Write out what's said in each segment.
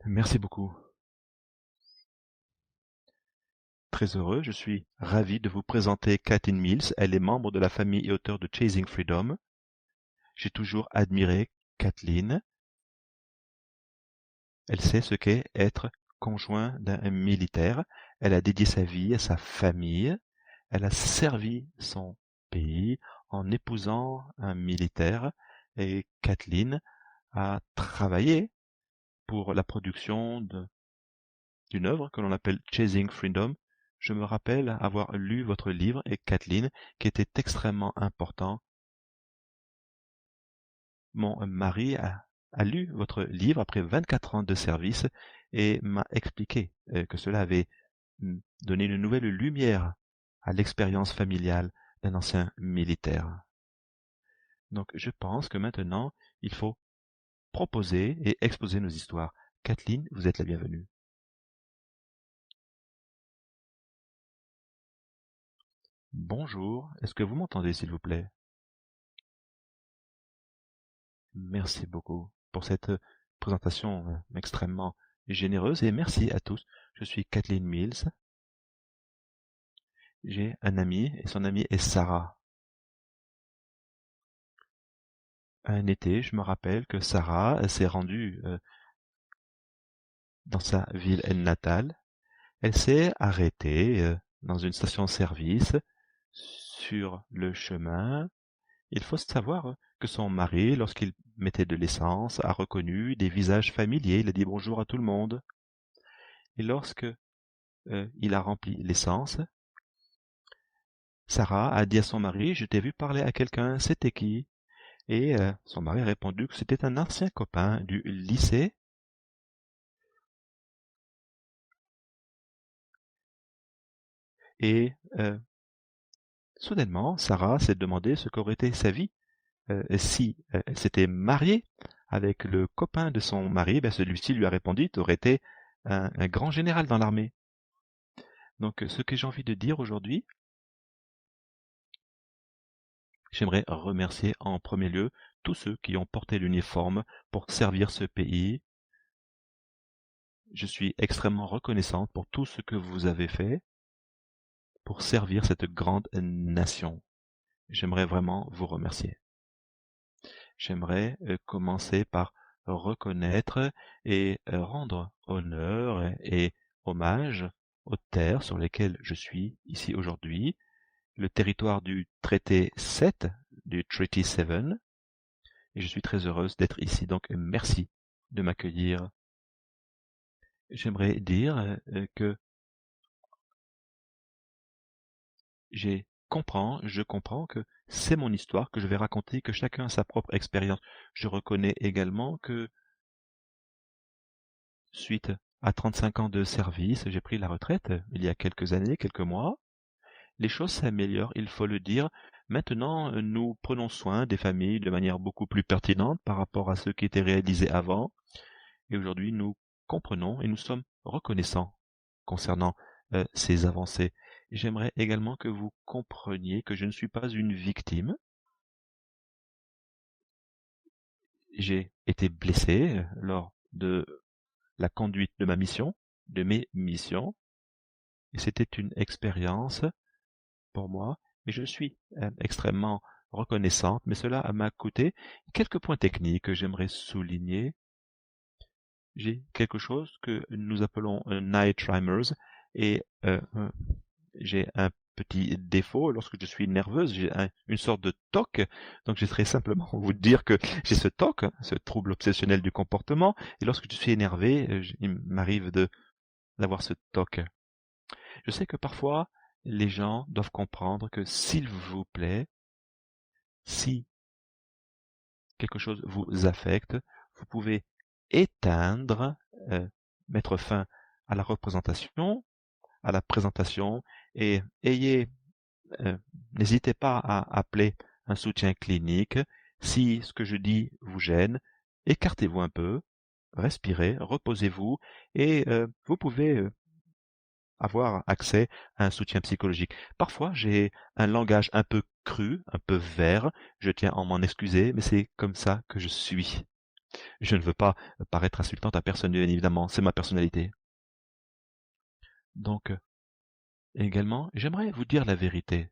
Merci beaucoup. Très heureux, je suis ravi de vous présenter Kathleen Mills. Elle est membre de la famille et auteure de Chasing Freedom. J'ai toujours admiré Kathleen. Elle sait ce qu'est être conjoint d'un militaire. Elle a dédié sa vie à sa famille. Elle a servi son pays en épousant un militaire. Et Kathleen a travaillé pour la production d'une œuvre que l'on appelle Chasing Freedom. Je me rappelle avoir lu votre livre et Kathleen, qui était extrêmement important. Mon mari a lu votre livre après 24 ans de service et m'a expliqué que cela avait donné une nouvelle lumière à l'expérience familiale d'un ancien militaire. Donc je pense que maintenant, il faut proposer et exposer nos histoires. Kathleen, vous êtes la bienvenue. Bonjour, est-ce que vous m'entendez s'il vous plaît? Merci beaucoup pour cette présentation extrêmement généreuse et merci à tous. Je suis Kathleen Mills. J'ai un ami et son ami est Sarah. Un été, je me rappelle que Sarah s'est rendue dans sa ville natale. Elle s'est arrêtée dans une station-service sur le chemin. Il faut savoir que son mari, lorsqu'il mettait de l'essence, a reconnu des visages familiers. Il a dit bonjour à tout le monde. Et lorsque il a rempli l'essence, Sarah a dit à son mari, je t'ai vu parler à quelqu'un, c'était qui? Et son mari a répondu que c'était un ancien copain du lycée. Et soudainement, Sarah s'est demandé ce qu'aurait été sa vie si elle s'était mariée avec le copain de son mari. Ben, celui-ci lui a répondu, tu aurais été un grand général dans l'armée. Donc ce que j'ai envie de dire aujourd'hui, j'aimerais remercier en premier lieu tous ceux qui ont porté l'uniforme pour servir ce pays. Je suis extrêmement reconnaissante pour tout ce que vous avez fait pour servir cette grande nation. J'aimerais vraiment vous remercier. J'aimerais commencer par reconnaître et rendre honneur et hommage aux terres sur lesquelles je suis ici aujourd'hui, le territoire du traité 7, du Treaty 7, et je suis très heureuse d'être ici, donc merci de m'accueillir. J'aimerais dire que je comprends que c'est mon histoire que je vais raconter, que chacun a sa propre expérience. Je reconnais également que suite à 35 ans de service, j'ai pris la retraite il y a quelques années, quelques mois. Les choses s'améliorent, il faut le dire. Maintenant, nous prenons soin des familles de manière beaucoup plus pertinente par rapport à ce qui était réalisé avant. Et aujourd'hui, nous comprenons et nous sommes reconnaissants concernant ces avancées. J'aimerais également que vous compreniez que je ne suis pas une victime. J'ai été blessé lors de la conduite de ma mission, de mes missions, et c'était une expérience pour moi, et je suis extrêmement reconnaissante, mais cela m'a coûté quelques points techniques que j'aimerais souligner. J'ai quelque chose que nous appelons night tremors, et j'ai un petit défaut lorsque je suis nerveuse, j'ai une sorte de TOC, donc j'essaierai simplement vous dire que j'ai ce TOC, ce trouble obsessionnel du comportement, et lorsque je suis énervé, il m'arrive d'avoir ce TOC. Je sais que parfois, les gens doivent comprendre que s'il vous plaît, si quelque chose vous affecte, vous pouvez éteindre, euh, mettre fin à la représentation, à la présentation, et n'hésitez pas à appeler un soutien clinique. Si ce que je dis vous gêne, écartez-vous un peu, respirez, reposez-vous, et vous pouvez avoir accès à un soutien psychologique. Parfois, j'ai un langage un peu cru, un peu vert, je tiens à m'en excuser, mais c'est comme ça que je suis. Je ne veux pas paraître insultante à personne, bien évidemment, c'est ma personnalité. Donc, également, j'aimerais vous dire la vérité.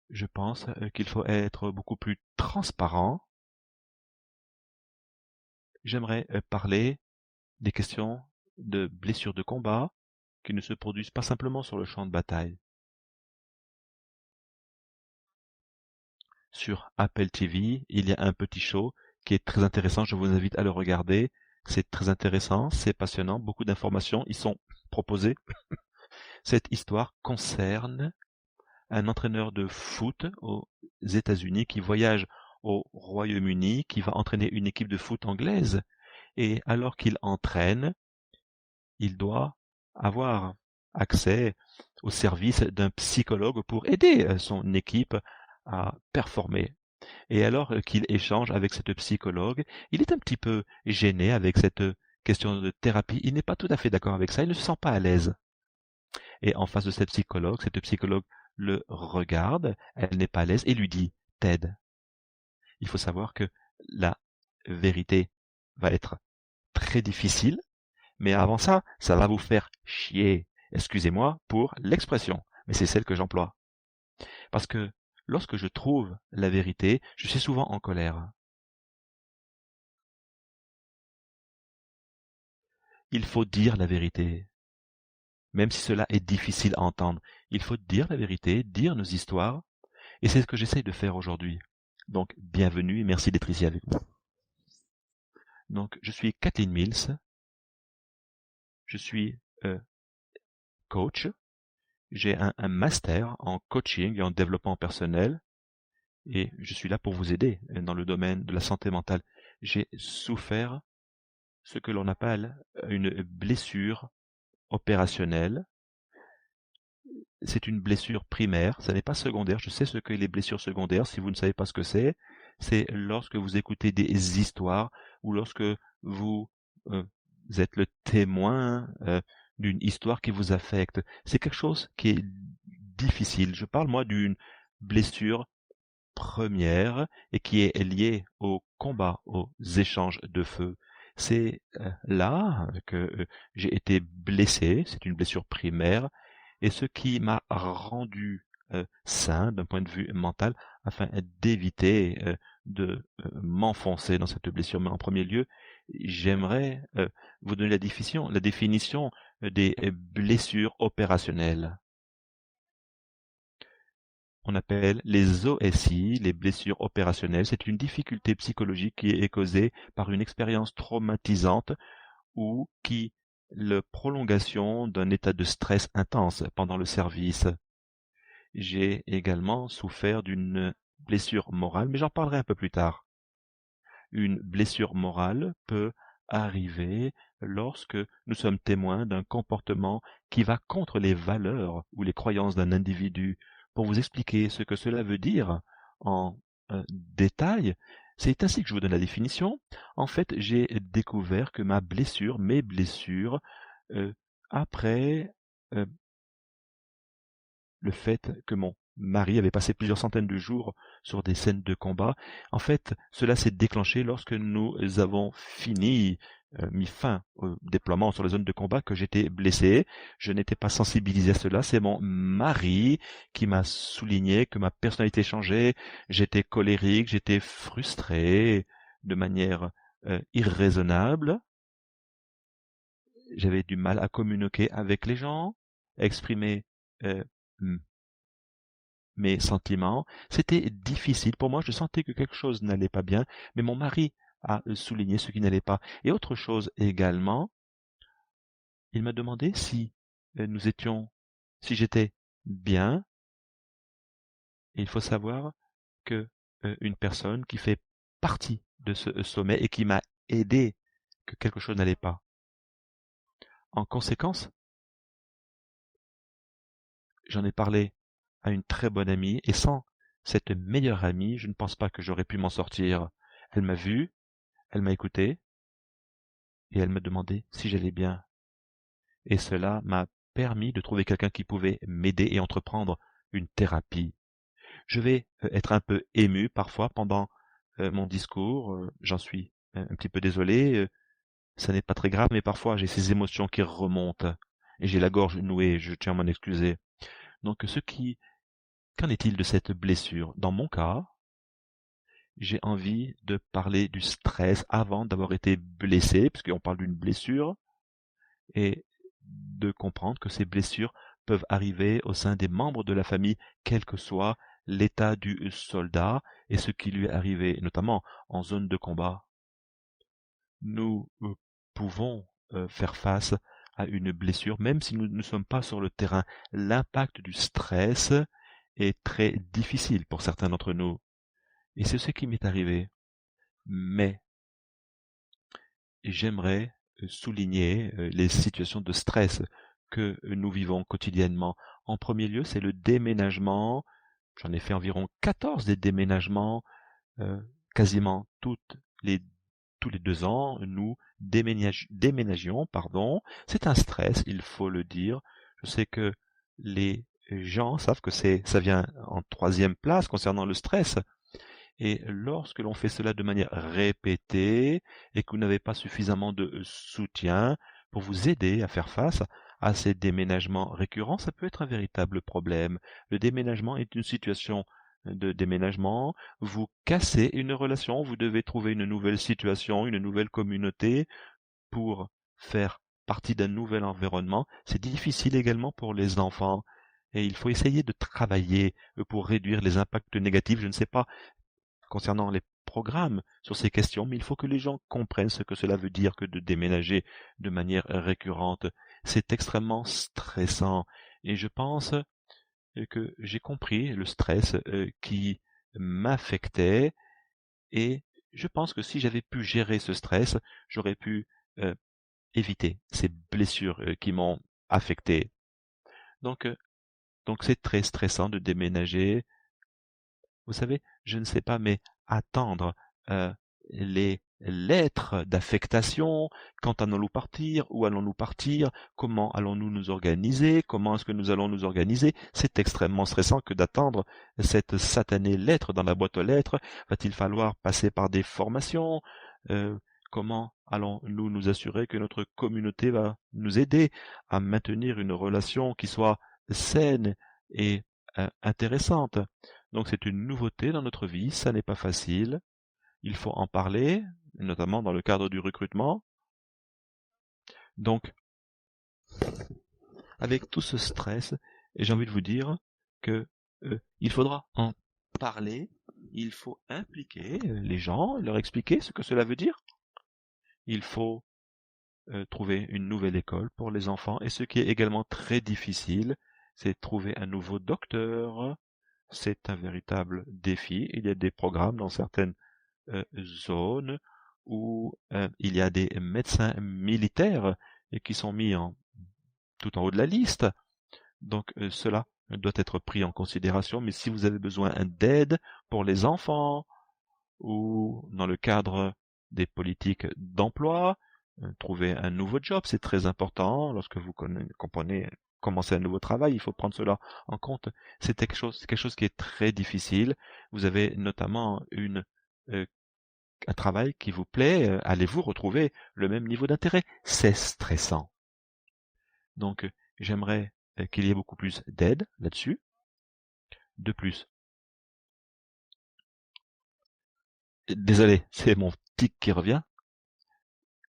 Je pense qu'il faut être beaucoup plus transparent. J'aimerais parler des questions de blessures de combat qui ne se produisent pas simplement sur le champ de bataille. Sur Apple TV, il y a un petit show qui est très intéressant, je vous invite à le regarder. C'est très intéressant, c'est passionnant, beaucoup d'informations y sont proposées. Cette histoire concerne un entraîneur de foot aux États-Unis qui voyage au Royaume-Uni, qui va entraîner une équipe de foot anglaise. Et alors qu'il entraîne, il doit avoir accès au service d'un psychologue pour aider son équipe à performer. Et alors qu'il échange avec cette psychologue, il est un petit peu gêné avec cette question de thérapie. Il n'est pas tout à fait d'accord avec ça, il ne se sent pas à l'aise. Et en face de cette psychologue le regarde, elle n'est pas à l'aise et lui dit Ted, il faut savoir que la vérité va être très difficile, mais avant ça, ça va vous faire chier. Excusez-moi pour l'expression, mais c'est celle que j'emploie. Parce que lorsque je trouve la vérité, je suis souvent en colère. Il faut dire la vérité. Même si cela est difficile à entendre, il faut dire la vérité, dire nos histoires, et c'est ce que j'essaye de faire aujourd'hui. Donc, bienvenue et merci d'être ici avec moi. Donc, je suis Kathleen Mills, je suis coach, j'ai un master en coaching et en développement personnel, et je suis là pour vous aider dans le domaine de la santé mentale. J'ai souffert ce que l'on appelle une blessure opérationnelle. C'est une blessure primaire, ça n'est pas secondaire. Je sais ce que les blessures secondaires. Si vous ne savez pas ce que c'est lorsque vous écoutez des histoires ou lorsque vous êtes le témoin d'une histoire qui vous affecte. C'est quelque chose qui est difficile. Je parle moi d'une blessure première et qui est liée au combat, aux échanges de feu. C'est là que j'ai été blessé, c'est une blessure primaire, et ce qui m'a rendu sain d'un point de vue mental afin d'éviter de m'enfoncer dans cette blessure. Mais en premier lieu, j'aimerais vous donner la définition des blessures opérationnelles. On appelle les OSI, les blessures opérationnelles. C'est une difficulté psychologique qui est causée par une expérience traumatisante ou qui la prolongation d'un état de stress intense pendant le service. J'ai également souffert d'une blessure morale, mais j'en parlerai un peu plus tard. Une blessure morale peut arriver lorsque nous sommes témoins d'un comportement qui va contre les valeurs ou les croyances d'un individu. Pour vous expliquer ce que cela veut dire en détail, c'est ainsi que je vous donne la définition. En fait, j'ai découvert que mes blessures, euh, après le fait que mon mari avait passé plusieurs centaines de jours sur des scènes de combat. En fait, cela s'est déclenché lorsque nous avons mis fin au déploiement sur les zones de combat, que j'étais blessé. Je n'étais pas sensibilisé à cela. C'est mon mari qui m'a souligné que ma personnalité changeait. J'étais colérique, j'étais frustré de manière irraisonnable. J'avais du mal à communiquer avec les gens, à exprimer euh, mes sentiments. C'était difficile pour moi, je sentais que quelque chose n'allait pas bien, mais mon mari a souligné ce qui n'allait pas. Et autre chose également, il m'a demandé si si j'étais bien. Et il faut savoir que une personne qui fait partie de ce sommet et qui m'a aidé que quelque chose n'allait pas. En conséquence, j'en ai parlé à une très bonne amie, et sans cette meilleure amie, je ne pense pas que j'aurais pu m'en sortir. Elle m'a vu, elle m'a écouté, et elle me demandait si j'allais bien. Et cela m'a permis de trouver quelqu'un qui pouvait m'aider et entreprendre une thérapie. Je vais être un peu ému parfois pendant mon discours, j'en suis un petit peu désolé, ça n'est pas très grave, mais parfois j'ai ces émotions qui remontent et j'ai la gorge nouée, je tiens à m'en excuser. Donc qu'en est-il de cette blessure? Dans mon cas, j'ai envie de parler du stress avant d'avoir été blessé, puisqu'on parle d'une blessure, et de comprendre que ces blessures peuvent arriver au sein des membres de la famille, quel que soit l'état du soldat et ce qui lui est arrivé, notamment en zone de combat. Nous pouvons faire face à une blessure, même si nous ne sommes pas sur le terrain. L'impact du stress est très difficile pour certains d'entre nous. Et c'est ce qui m'est arrivé. Mais j'aimerais souligner les situations de stress que nous vivons quotidiennement. En premier lieu, c'est le déménagement. J'en ai fait environ 14 des déménagements, quasiment les, tous les 2 ans, nous déménagions, pardon. C'est un stress, il faut le dire. Je sais que les gens savent que ça vient en troisième place concernant le stress. Et lorsque l'on fait cela de manière répétée et que vous n'avez pas suffisamment de soutien pour vous aider à faire face à ces déménagements récurrents, ça peut être un véritable problème. Le déménagement est une situation de déménagement. Vous cassez une relation, vous devez trouver une nouvelle situation, une nouvelle communauté pour faire partie d'un nouvel environnement. C'est difficile également pour les enfants. Et il faut essayer de travailler pour réduire les impacts négatifs. Je ne sais pas concernant les programmes sur ces questions, mais il faut que les gens comprennent ce que cela veut dire que de déménager de manière récurrente. C'est extrêmement stressant et je pense que j'ai compris le stress qui m'affectait et je pense que si j'avais pu gérer ce stress, j'aurais pu euh, éviter ces blessures qui m'ont affecté. Donc, euh, donc c'est très stressant de déménager. Vous savez, je ne sais pas, mais attendre les lettres d'affectation, quand allons-nous partir, où allons-nous partir, comment allons-nous nous organiser, comment est-ce que nous allons nous organiser, c'est extrêmement stressant que d'attendre cette satanée lettre dans la boîte aux lettres. Va-t-il falloir passer par des formations? Euh, Comment allons-nous nous assurer que notre communauté va nous aider à maintenir une relation qui soit saine et intéressante? Donc c'est une nouveauté dans notre vie, ça n'est pas facile. Il faut en parler, notamment dans le cadre du recrutement. Donc, avec tout ce stress, j'ai envie de vous dire que il faudra en parler, il faut impliquer les gens, leur expliquer ce que cela veut dire. Il faut trouver une nouvelle école pour les enfants. Et ce qui est également très difficile, c'est trouver un nouveau docteur. C'est un véritable défi. Il y a des programmes dans certaines zones où il y a des médecins militaires qui sont mis tout en haut de la liste. Donc cela doit être pris en considération. Mais si vous avez besoin d'aide pour les enfants ou dans le cadre des politiques d'emploi, trouver un nouveau job, c'est très important. Lorsque vous comprenez commencer un nouveau travail, il faut prendre cela en compte. C'est quelque chose qui est très difficile. Vous avez notamment un travail qui vous plaît, allez-vous retrouver le même niveau d'intérêt? C'est stressant. Donc, j'aimerais qu'il y ait beaucoup plus d'aide là-dessus. De plus, désolé, c'est mon tic qui revient.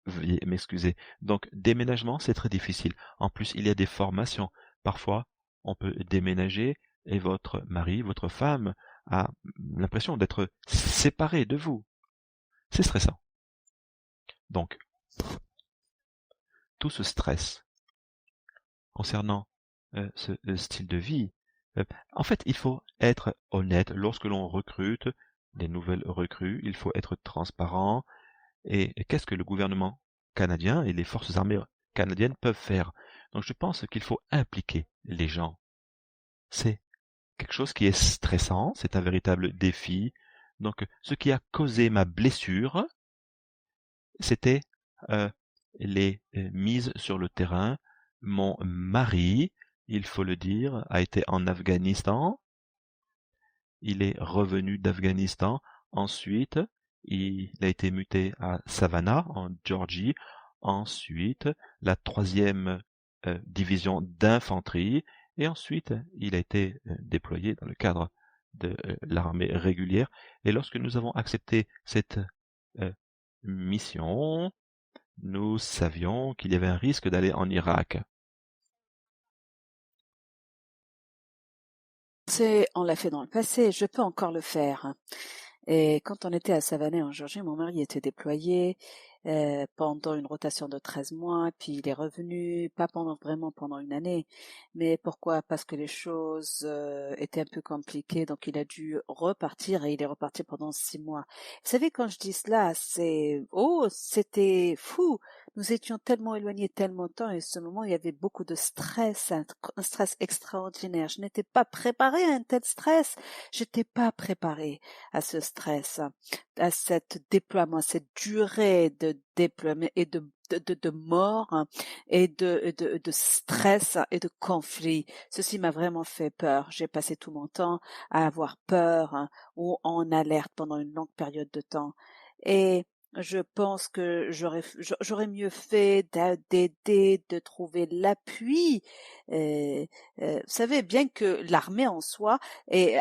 Veuillez m'excuser. Donc, déménagement, c'est très difficile. En plus, il y a des formations. Parfois, on peut déménager et votre mari, votre femme a l'impression d'être séparé de vous. C'est stressant. Donc, tout ce stress concernant ce style de vie, en fait, il faut être honnête. Lorsque l'on recrute des nouvelles recrues, il faut être transparent. Et qu'est-ce que le gouvernement canadien et les forces armées canadiennes peuvent faire? Donc je pense qu'il faut impliquer les gens. C'est quelque chose qui est stressant, c'est un véritable défi. Donc ce qui a causé ma blessure, c'était les mises sur le terrain. Mon mari, il faut le dire, a été en Afghanistan. Il est revenu d'Afghanistan. Ensuite, il a été muté à Savannah, en Géorgie. Ensuite, la 3e division d'infanterie. Et ensuite, il a été déployé dans le cadre de l'armée régulière. Et lorsque nous avons accepté cette euh, mission, nous savions qu'il y avait un risque d'aller en Irak. On l'a fait dans le passé, je peux encore le faire. Et quand on était à Savannah en Géorgie, mon mari était déployé pendant une rotation de 13 mois, puis il est revenu, pas vraiment pendant une année, mais pourquoi? Parce que les choses étaient un peu compliquées, donc il a dû repartir et il est reparti pendant 6 mois. Vous savez, quand je dis cela, c'était fou. Nous étions tellement éloignés tellement de temps et à ce moment, il y avait beaucoup de stress, un stress extraordinaire. Je n'étais pas préparée à un tel stress. J'étais pas préparée à ce stress, à cet déploiement, à cette durée de déploiement et de mort et de stress et de conflit. Ceci m'a vraiment fait peur. J'ai passé tout mon temps à avoir peur ou en alerte pendant une longue période de temps. Et je pense que j'aurais mieux fait d'aider, de trouver l'appui. Vous savez, bien que l'armée en soi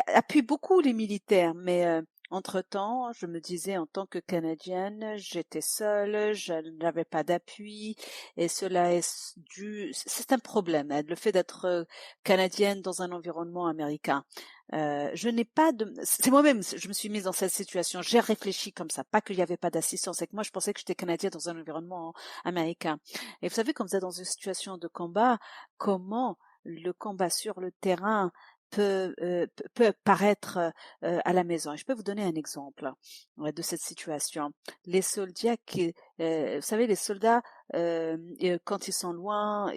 appuie beaucoup les militaires, mais entre-temps, je me disais en tant que Canadienne, j'étais seule, je n'avais pas d'appui, et cela est c'est un problème, hein, le fait d'être Canadienne dans un environnement américain. Je n'ai pas de, c'est moi-même, je me suis mise dans cette situation. J'ai réfléchi comme ça, pas qu'il n'y avait pas d'assistance. C'est que moi, je pensais que j'étais Canadienne dans un environnement américain. Et vous savez, comme vous êtes dans une situation de combat, comment le combat sur le terrain peut paraître à la maison. Et je peux vous donner un exemple de cette situation. Les soldats vous savez, les soldats, quand ils sont loin,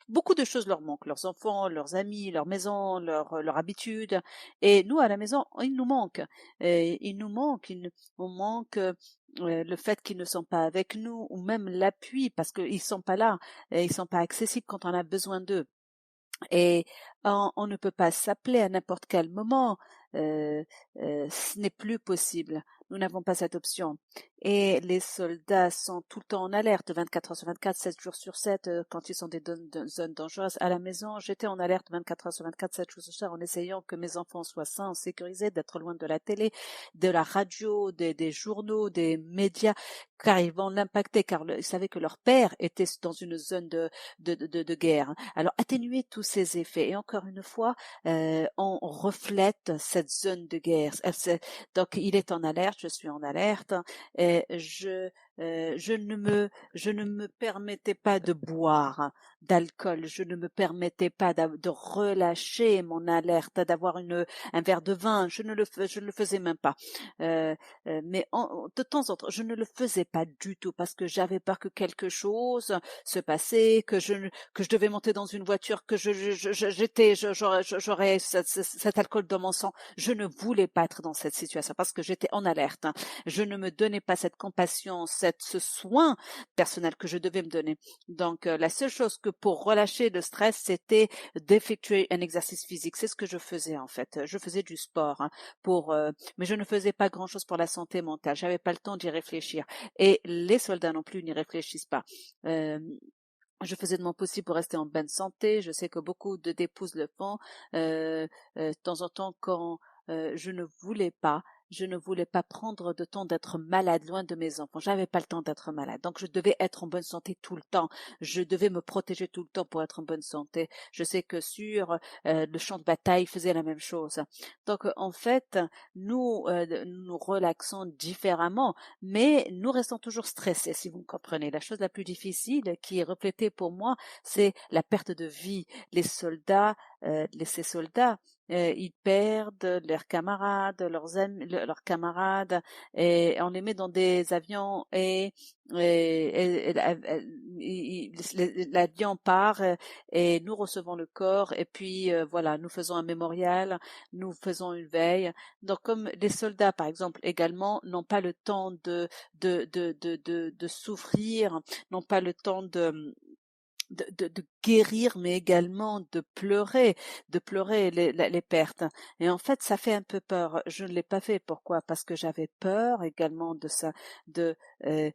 beaucoup de choses leur manquent, leurs enfants, leurs amis, leur maison, leur habitude. Et nous, à la maison, il nous manque. On manque le fait qu'ils ne sont pas avec nous, ou même l'appui, parce qu'ils sont pas là, et ils sont pas accessibles quand on a besoin d'eux. Et on ne peut pas s'appeler à n'importe quel moment. Ce n'est plus possible. Nous n'avons pas cette option. Et les soldats sont tout le temps en alerte, 24 heures sur 24, 7 jours sur 7, quand ils sont des zones dangereuses. À la maison, j'étais en alerte 24 heures sur 24, 7 jours sur 7, en essayant que mes enfants soient sains, sécurisés, d'être loin de la télé, de la radio, des journaux, des médias, car ils vont l'impacter, car ils savaient que leur père était dans une zone de guerre. Alors, atténuer tous ces effets. Et encore une fois, on reflète cette zone de guerre. Donc, il est en alerte, je suis en alerte, et je ne me permettais pas de boire d'alcool, je ne me permettais pas de relâcher mon alerte, d'avoir un verre de vin, je ne le faisais même pas. Mais de temps en temps, je ne le faisais pas du tout parce que j'avais peur que quelque chose se passait, que je devais monter dans une voiture, que j'aurais cet alcool dans mon sang. Je ne voulais pas être dans cette situation parce que j'étais en alerte. Je ne me donnais pas cette compassion, ce soin personnel que je devais me donner. Donc, la seule chose que pour relâcher le stress, c'était d'effectuer un exercice physique. C'est ce que je faisais en fait. Je faisais du sport mais je ne faisais pas grand-chose pour la santé mentale. J'avais pas le temps d'y réfléchir. Et les soldats non plus n'y réfléchissent pas. Euh, je faisais de mon possible pour rester en bonne santé. Je sais que beaucoup d'épouses le font. De temps en temps, quand je ne voulais pas prendre de temps d'être malade loin de mes enfants. J'avais pas le temps d'être malade. Donc, je devais être en bonne santé tout le temps. Je devais me protéger tout le temps pour être en bonne santé. Je sais que sur le champ de bataille, ils faisaient la même chose. Donc, en fait, nous relaxons différemment, mais nous restons toujours stressés, si vous me comprenez. La chose la plus difficile qui est reflétée pour moi, c'est la perte de vie. Ces soldats, ils perdent leurs camarades, leurs amis, leurs camarades, et on les met dans des avions l'avion part et nous recevons le corps et puis voilà, nous faisons un mémorial, nous faisons une veille. Donc comme les soldats par exemple également n'ont pas le temps de souffrir, n'ont pas le temps de guérir, mais également de pleurer les pertes. Et en fait, ça fait un peu peur. Je ne l'ai pas fait. Pourquoi? Parce que j'avais peur également de ça, de euh,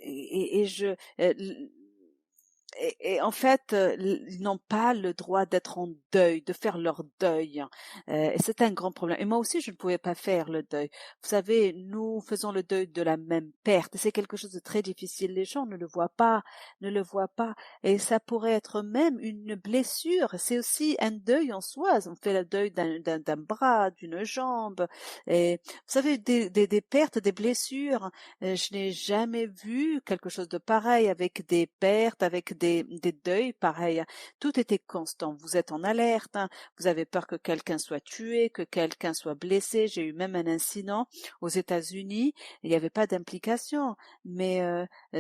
et je et en fait, ils n'ont pas le droit d'être en deuil, de faire leur deuil. Et c'est un grand problème. Et moi aussi, je ne pouvais pas faire le deuil. Vous savez, nous faisons le deuil de la même perte. Et c'est quelque chose de très difficile. Les gens ne le voient pas, ne le voient pas. Et ça pourrait être même une blessure. C'est aussi un deuil en soi. On fait le deuil d'un bras, d'une jambe. Et vous savez, des pertes, des blessures. Je n'ai jamais vu quelque chose de pareil avec des pertes, avec des deuils pareils. Tout était constant. Vous êtes en alerte, hein. Vous avez peur que quelqu'un soit tué, que quelqu'un soit blessé. J'ai eu même un incident aux États-Unis. Il n'y avait pas d'implication, mais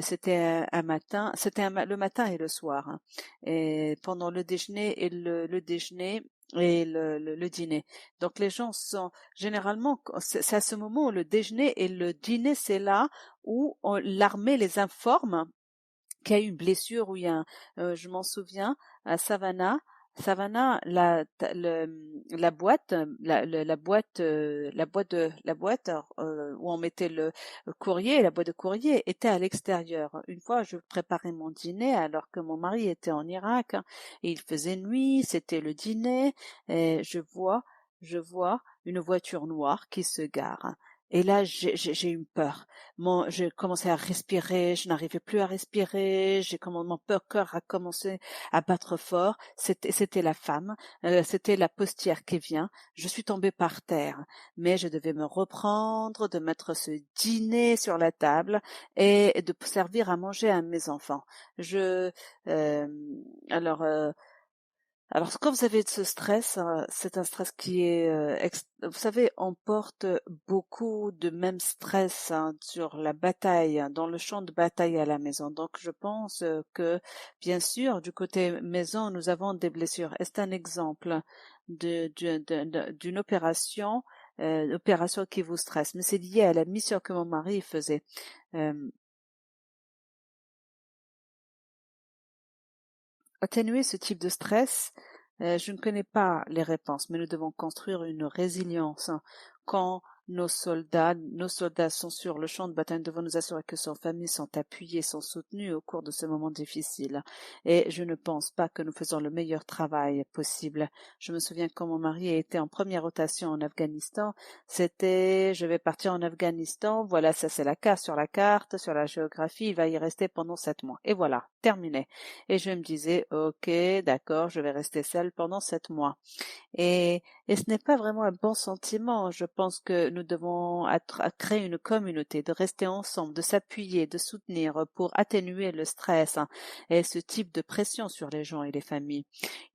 c'était un matin, le matin et le soir, hein. Et pendant le déjeuner et le déjeuner et le dîner. Donc les gens sont généralement, c'est à ce moment où le déjeuner et le dîner, c'est là où l'armée les informe qu'il y a eu une blessure, où il y a je m'en souviens, à Savannah, la boîte, la boîte où on mettait le courrier, la boîte de courrier était à l'extérieur. Une fois, je préparais mon dîner alors que mon mari était en Irak, hein, et il faisait nuit, c'était le dîner, et je vois une voiture noire qui se gare. Et là, j'ai eu peur. J'ai commencé à respirer, je n'arrivais plus à respirer, mon cœur a commencé à battre fort. C'était la femme, c'était la postière qui vient. Je suis tombée par terre, mais je devais me reprendre, de mettre ce dîner sur la table et de servir à manger à mes enfants. Je, euh, alors, alors, quand vous avez ce stress, c'est un stress qui est, vous savez, on porte beaucoup de même stress, hein, sur la bataille, hein, dans le champ de bataille à la maison. Donc, je pense que, bien sûr, du côté maison, nous avons des blessures. Et c'est un exemple d'une opération qui vous stresse. Mais c'est lié à la mission que mon mari faisait. Euh, Atténuer ce type de stress, je ne connais pas les réponses, mais nous devons construire une résilience. Quand nos soldats sont sur le champ de bataille, nous devons nous assurer que leurs familles sont appuyées, sont soutenues au cours de ce moment difficile. Et je ne pense pas que nous faisons le meilleur travail possible. Je me souviens quand mon mari était en première rotation en Afghanistan, c'était je vais partir en Afghanistan, voilà, ça c'est la carte, sur la géographie, il va y rester pendant 7 mois. Et voilà, terminé. Et je me disais, ok, d'accord, je vais rester seule pendant 7 mois. Et, et ce n'est pas vraiment un bon sentiment. Je pense que nous devons créer une communauté, de rester ensemble, de s'appuyer, de soutenir pour atténuer le stress, hein, et ce type de pression sur les gens et les familles.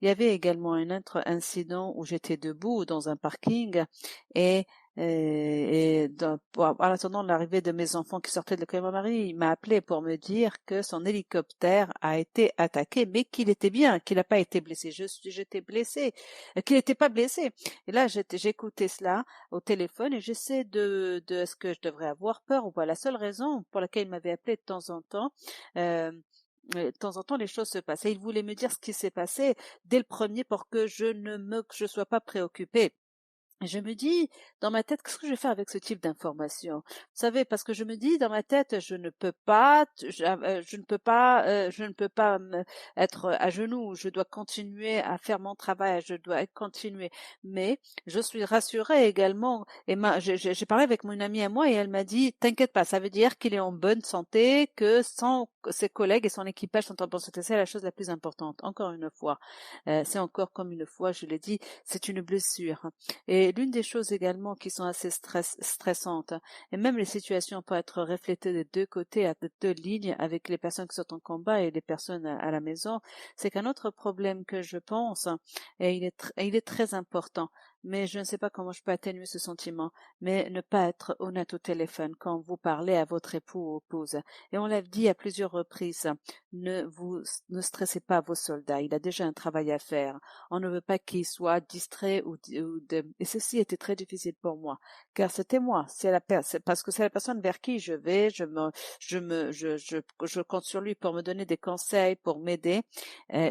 Il y avait également un autre incident où j'étais debout dans un parking et en attendant l'arrivée de mes enfants qui sortaient de l'école, mon mari il m'a appelé pour me dire que son hélicoptère a été attaqué, mais qu'il était bien, qu'il n'a pas été blessé. J'étais blessée, qu'il n'était pas blessé. Et là, j'écoutais cela au téléphone et j'essaie de est-ce que je devrais avoir peur ou pas. La seule raison pour laquelle il m'avait appelé euh, de temps en temps, les choses se passent. Et il voulait me dire ce qui s'est passé dès le premier pour que je sois pas préoccupée. Je me dis dans ma tête, qu'est-ce que je vais faire avec ce type d'information? Vous savez, parce que je me dis dans ma tête, je ne peux pas, je ne peux pas être à genoux. Je dois continuer à faire mon travail, je dois continuer. Mais je suis rassurée également. Et j'ai parlé avec mon amie à moi et elle m'a dit, t'inquiète pas, ça veut dire qu'il est en bonne santé, que ses collègues et son équipage sont en bonne santé. C'est la chose la plus importante. Encore une fois, c'est encore comme une fois, je l'ai dit, c'est une blessure. Et l'une des choses également qui sont assez stressantes, et même les situations peuvent être reflétées des deux côtés, à deux lignes, avec les personnes qui sont en combat et les personnes à la maison, c'est qu'un autre problème que je pense, et il est très important, mais je ne sais pas comment je peux atténuer ce sentiment. Mais ne pas être honnête au téléphone quand vous parlez à votre époux ou épouse. Et on l'a dit à plusieurs reprises, ne stressez pas vos soldats, il a déjà un travail à faire. On ne veut pas qu'il soit distrait et ceci était très difficile pour moi, car c'était moi, c'est parce que c'est la personne vers qui je vais, je compte sur lui pour me donner des conseils, pour m'aider.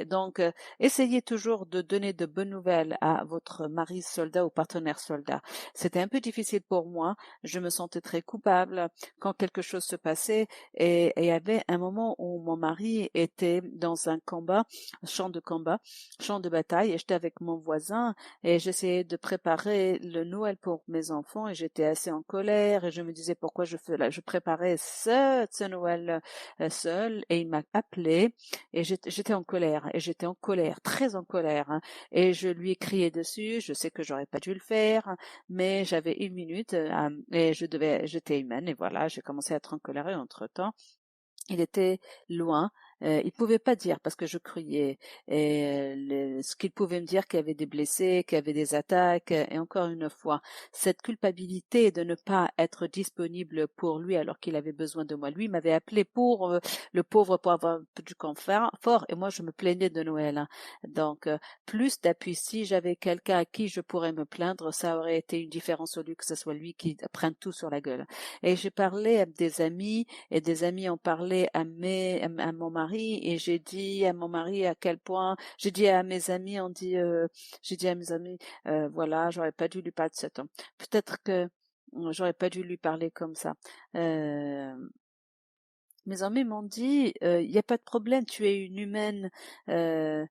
Donc, essayez toujours de donner de bonnes nouvelles à votre mari soldat ou partenaire soldat. C'était un peu difficile pour moi, je me sentais très coupable quand quelque chose se passait et il y avait un moment où mon mari était dans un combat, champ de bataille et j'étais avec mon voisin et j'essayais de préparer le Noël pour mes enfants et j'étais assez en colère et je me disais pourquoi je préparais ce Noël seul et il m'a appelé et j'étais en colère et j'étais en colère, très en colère, hein, et je lui ai crié dessus, je sais que j'aurais pas dû le faire, mais j'avais 1 minute et j'étais humaine et voilà, j'ai commencé à être en colère et entre-temps, il était loin, il pouvait pas dire parce que je criais et ce qu'il pouvait me dire qu'il y avait des blessés, qu'il y avait des attaques et encore une fois, cette culpabilité de ne pas être disponible pour lui alors qu'il avait besoin de moi. Lui m'avait appelé pour le pauvre pour avoir un peu du confort et moi je me plaignais de Noël, hein. Donc plus d'appui, si j'avais quelqu'un à qui je pourrais me plaindre, ça aurait été une différence au lieu que ce soit lui qui prenne tout sur la gueule. Et j'ai parlé à des amis et des amis ont parlé à mon mari et j'ai dit à mon mari à quel point j'ai dit à mes amis voilà, j'aurais pas dû lui parler de cet homme, peut-être que j'aurais pas dû lui parler comme ça. euh, Mes amis m'ont dit il y a pas de problème, tu es une humaine. euh,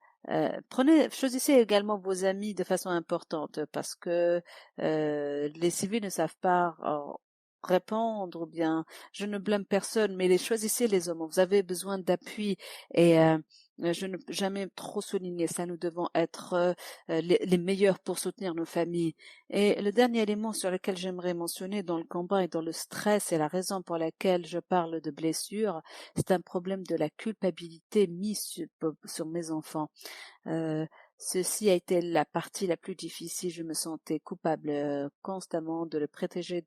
Choisissez également vos amis de façon importante parce que les civils ne savent pas répondre ou bien je ne blâme personne, mais choisissez les hommes. Vous avez besoin d'appui et je ne peux jamais trop souligner ça. Nous devons être les meilleurs pour soutenir nos familles. Et le dernier élément sur lequel j'aimerais mentionner dans le combat et dans le stress et la raison pour laquelle je parle de blessure, c'est un problème de la culpabilité mise sur mes enfants. Euh, Ceci a été la partie la plus difficile. Je me sentais coupable constamment de le protéger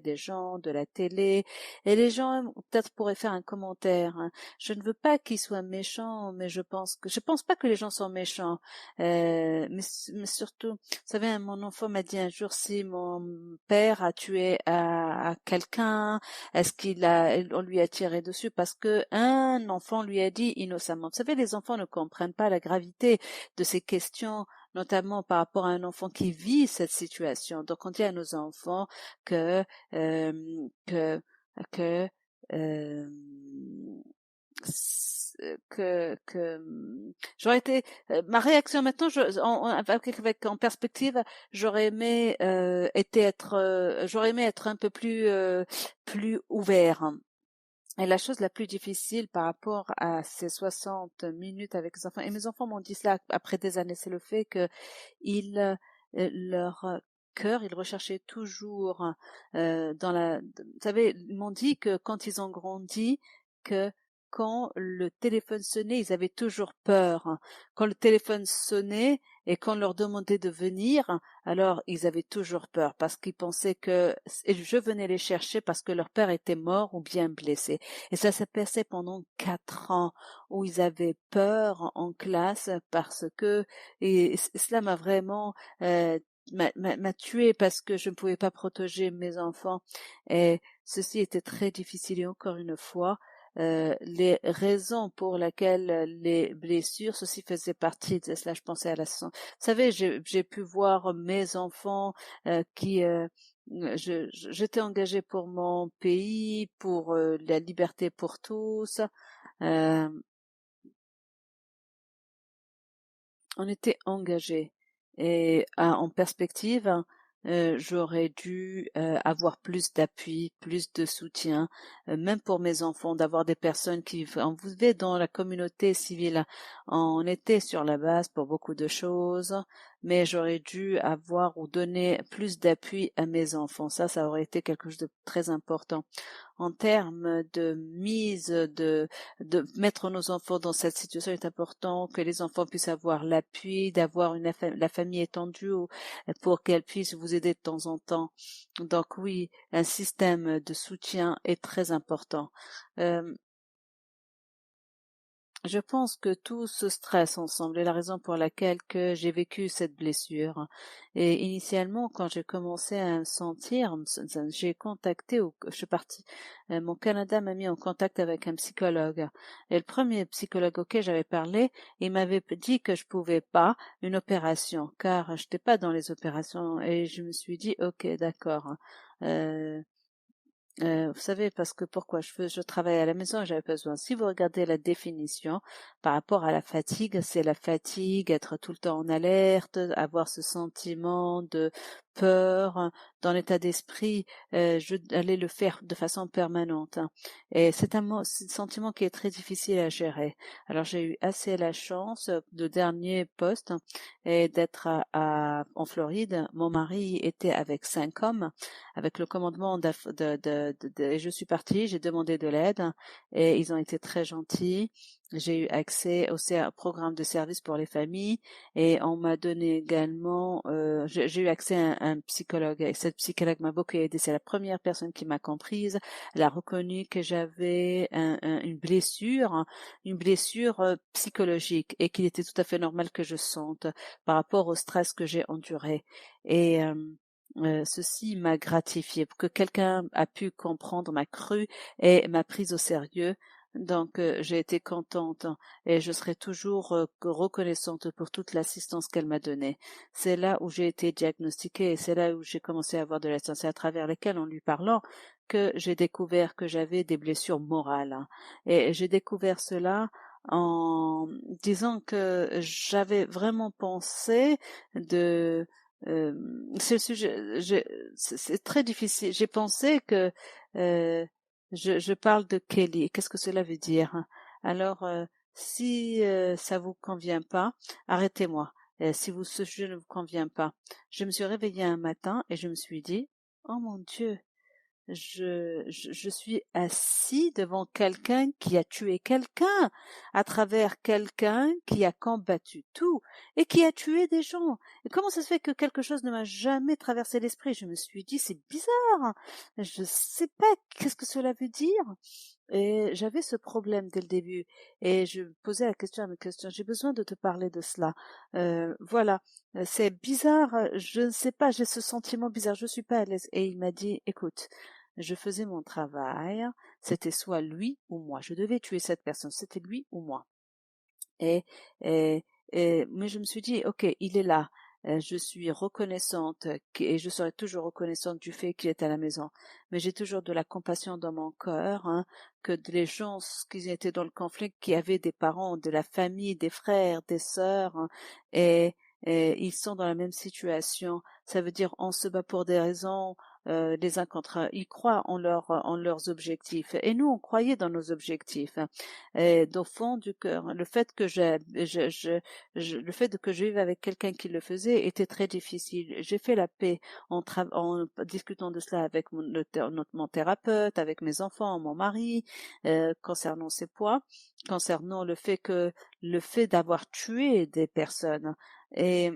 des gens, de la télé. Et les gens peut-être pourraient faire un commentaire, hein. Je ne veux pas qu'ils soient méchants, mais je pense pas que les gens sont méchants. Mais surtout, vous savez, mon enfant m'a dit un jour si mon père a tué à quelqu'un, est-ce on lui a tiré dessus parce que un enfant lui a dit innocemment. Vous savez, les enfants ne comprennent pas la gravité de ces questions, notamment par rapport à un enfant qui vit cette situation. Donc, on dit à nos enfants que euh, que que euh, que j'aurais été ma réaction maintenant en perspective j'aurais aimé être un peu plus ouvert. Et la chose la plus difficile par rapport à ces 60 minutes avec les enfants, et mes enfants m'ont dit cela après des années, c'est le fait que leur cœur, ils recherchaient toujours vous savez, ils m'ont dit que quand ils ont grandi, que quand le téléphone sonnait, ils avaient toujours peur. Quand le téléphone sonnait et qu'on leur demandait de venir, alors ils avaient toujours peur parce qu'ils pensaient que je venais les chercher parce que leur père était mort ou bien blessé. Et ça s'est passé pendant 4 ans où ils avaient peur en classe parce que et cela m'a vraiment m'a tué parce que je ne pouvais pas protéger mes enfants et ceci était très difficile et encore une fois les raisons pour lesquelles les blessures, ceci faisait partie de cela. Je pensais à vous savez, j'ai pu voir mes enfants qui j'étais engagée pour mon pays, pour la liberté pour tous. Euh, on était engagés et en perspective, j'aurais dû avoir plus d'appui, plus de soutien, même pour mes enfants, d'avoir des personnes on vivait dans la communauté civile, on était sur la base pour beaucoup de choses, mais j'aurais dû avoir ou donner plus d'appui à mes enfants. Ça aurait été quelque chose de très important. En termes de mise, de mettre nos enfants dans cette situation est important, que les enfants puissent avoir l'appui, d'avoir la famille étendue pour qu'elle puisse vous aider de temps en temps. Donc oui, un système de soutien est très important. Je pense que tout ce stress ensemble est la raison pour laquelle que j'ai vécu cette blessure. Et initialement, quand j'ai commencé à me sentir, j'ai contacté, je suis partie, mon Canada m'a mis en contact avec un psychologue. Et le premier psychologue auquel j'avais parlé, il m'avait dit que je pouvais pas une opération, car je n'étais pas dans les opérations. Et je me suis dit, ok, d'accord. Euh, vous savez, parce que pourquoi je travaille à la maison et j'avais besoin. Si vous regardez la définition par rapport à la fatigue, c'est la fatigue, être tout le temps en alerte, avoir ce sentiment de peur, dans l'état d'esprit, aller le faire de façon permanente. Et c'est un sentiment qui est très difficile à gérer. Alors j'ai eu assez la chance, de dernier poste, et d'être en Floride. Mon mari était avec 5 hommes avec le commandement et je suis partie, j'ai demandé de l'aide et ils ont été très gentils. J'ai eu accès au programme de service pour les familles et on m'a donné également, j'ai eu accès à un psychologue. Et cette psychologue m'a beaucoup aidé. C'est la première personne qui m'a comprise. Elle a reconnu que j'avais une blessure psychologique et qu'il était tout à fait normal que je sente par rapport au stress que j'ai enduré. Et ceci m'a gratifié, que quelqu'un a pu comprendre, m'a cru et m'a prise au sérieux. Donc j'ai été contente et je serai toujours reconnaissante pour toute l'assistance qu'elle m'a donnée. C'est là où j'ai été diagnostiquée et c'est là où j'ai commencé à avoir de l'assistance à travers lesquelles, en lui parlant, que j'ai découvert que j'avais des blessures morales. Et j'ai découvert cela en disant que j'avais vraiment pensé de ce sujet, c'est très difficile. J'ai pensé que je parle de Kelly. Qu'est-ce que cela veut dire? Alors, si ça vous convient pas, arrêtez-moi. Si ce sujet ne vous convient pas, je me suis réveillée un matin et je me suis dit, oh mon Dieu, je suis assis devant quelqu'un qui a tué quelqu'un, à travers quelqu'un qui a combattu tout et qui a tué des gens. Et comment ça se fait que quelque chose ne m'a jamais traversé l'esprit? Je me suis dit, c'est bizarre. Je sais pas qu'est-ce que cela veut dire. Et j'avais ce problème dès le début. Et je posais la question à mes questions. J'ai besoin de te parler de cela. Voilà. C'est bizarre. Je ne sais pas. J'ai ce sentiment bizarre. Je suis pas à l'aise. Et il m'a dit, écoute, je faisais mon travail. C'était soit lui ou moi. Je devais tuer cette personne. C'était lui ou moi. Et, et, mais je me suis dit, ok, il est là. Je suis reconnaissante et je serai toujours reconnaissante du fait qu'il est à la maison. Mais j'ai toujours de la compassion dans mon cœur, que les gens qui étaient dans le conflit, qui avaient des parents, de la famille, des frères, des sœurs, et ils sont dans la même situation. Ça veut dire on se bat pour des raisons les uns contre ils croient en leurs objectifs et nous on croyait dans nos objectifs et au fond du cœur le fait que le fait que je vive avec quelqu'un qui le faisait était très difficile. J'ai fait la paix en discutant de cela avec mon thérapeute, avec mes enfants, mon mari, concernant ces poids, concernant le fait d'avoir tué des personnes. Et